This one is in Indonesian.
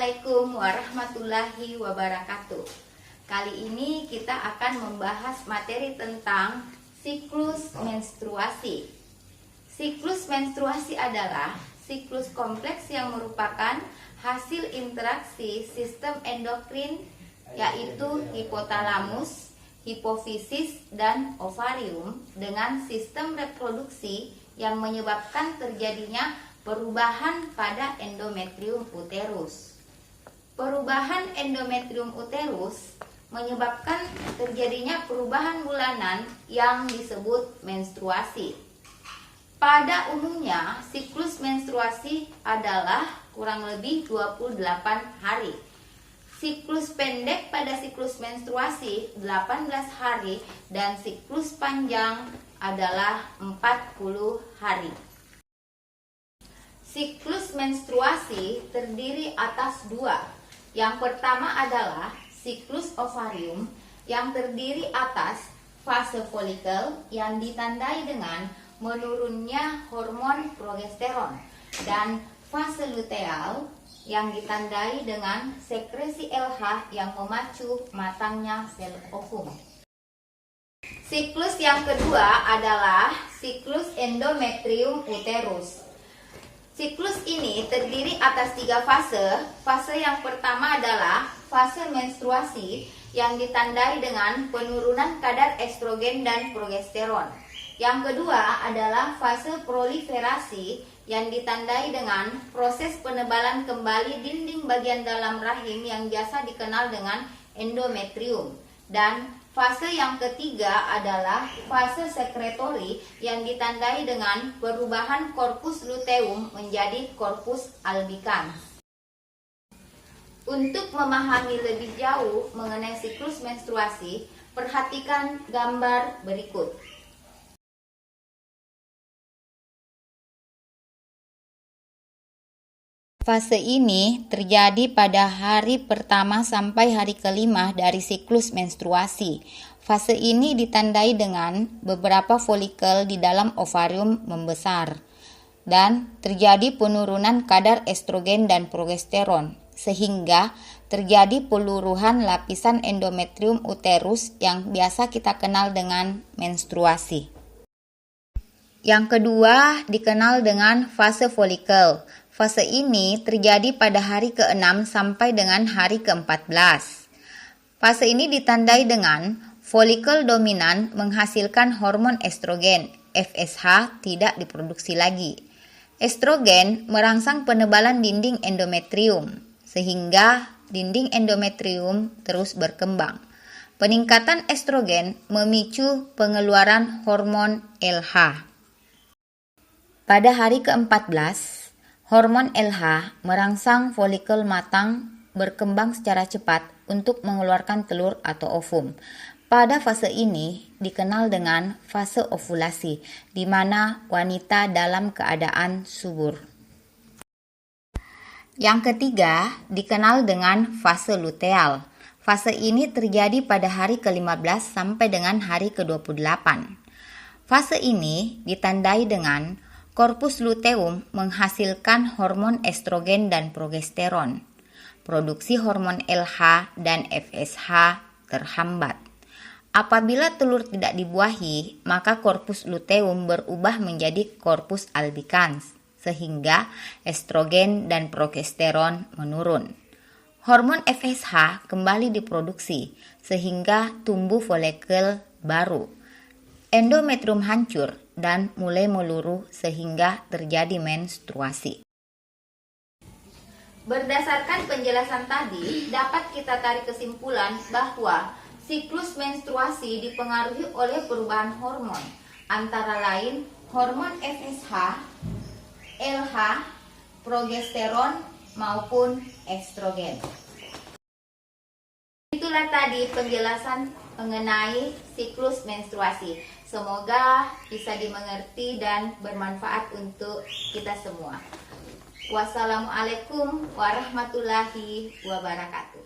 Assalamualaikum warahmatullahi wabarakatuh. Kali ini kita akan membahas materi tentang siklus menstruasi. Siklus menstruasi adalah siklus kompleks yang merupakan hasil interaksi sistem endokrin, yaitu hipotalamus, hipofisis, dan ovarium dengan sistem reproduksi yang menyebabkan terjadinya perubahan pada endometrium uterus. Perubahan endometrium uterus menyebabkan terjadinya perubahan bulanan yang disebut menstruasi. Pada umumnya, siklus menstruasi adalah kurang lebih 28 hari. Siklus pendek pada siklus menstruasi 18 hari dan siklus panjang adalah 40 hari. Siklus menstruasi terdiri atas dua. Yang pertama adalah siklus ovarium yang terdiri atas fase folikel yang ditandai dengan menurunnya hormon progesteron dan fase luteal yang ditandai dengan sekresi LH yang memacu matangnya sel ovum. Siklus yang kedua adalah siklus endometrium uterus. Siklus ini terdiri atas 3 fase. Fase yang pertama adalah fase menstruasi yang ditandai dengan penurunan kadar estrogen dan progesteron. Yang kedua adalah fase proliferasi yang ditandai dengan proses penebalan kembali dinding bagian dalam rahim yang biasa dikenal dengan endometrium. Dan fase yang ketiga adalah fase sekretori yang ditandai dengan perubahan korpus luteum menjadi korpus albicans. Untuk memahami lebih jauh mengenai siklus menstruasi, perhatikan gambar berikut. Fase ini terjadi pada hari pertama sampai hari kelima dari siklus menstruasi. Fase ini ditandai dengan beberapa folikel di dalam ovarium membesar dan terjadi penurunan kadar estrogen dan progesteron sehingga terjadi peluruhan lapisan endometrium uterus yang biasa kita kenal dengan menstruasi. Yang kedua dikenal dengan fase folikel. Fase ini terjadi pada hari ke-6 sampai dengan hari ke-14. Fase ini ditandai dengan folikel dominan menghasilkan hormon estrogen, FSH tidak diproduksi lagi. Estrogen merangsang penebalan dinding endometrium, sehingga dinding endometrium terus berkembang. Peningkatan estrogen memicu pengeluaran hormon LH. Pada hari ke-14, hormon LH merangsang folikel matang berkembang secara cepat untuk mengeluarkan telur atau ovum. Pada fase ini dikenal dengan fase ovulasi, di mana wanita dalam keadaan subur. Yang ketiga dikenal dengan fase luteal. Fase ini terjadi pada hari ke-15 sampai dengan hari ke-28. Fase ini ditandai dengan korpus luteum menghasilkan hormon estrogen dan progesteron. Produksi hormon LH dan FSH terhambat. Apabila telur tidak dibuahi, maka korpus luteum berubah menjadi korpus albicans, sehingga estrogen dan progesteron menurun. Hormon FSH kembali diproduksi, sehingga tumbuh folikel baru. Endometrium hancur dan mulai meluruh sehingga terjadi menstruasi. Berdasarkan penjelasan tadi, dapat kita tarik kesimpulan bahwa siklus menstruasi dipengaruhi oleh perubahan hormon, antara lain hormon FSH, LH, progesteron maupun estrogen. Itulah tadi penjelasan mengenai siklus menstruasi. Semoga bisa dimengerti dan bermanfaat untuk kita semua. Wassalamualaikum warahmatullahi wabarakatuh.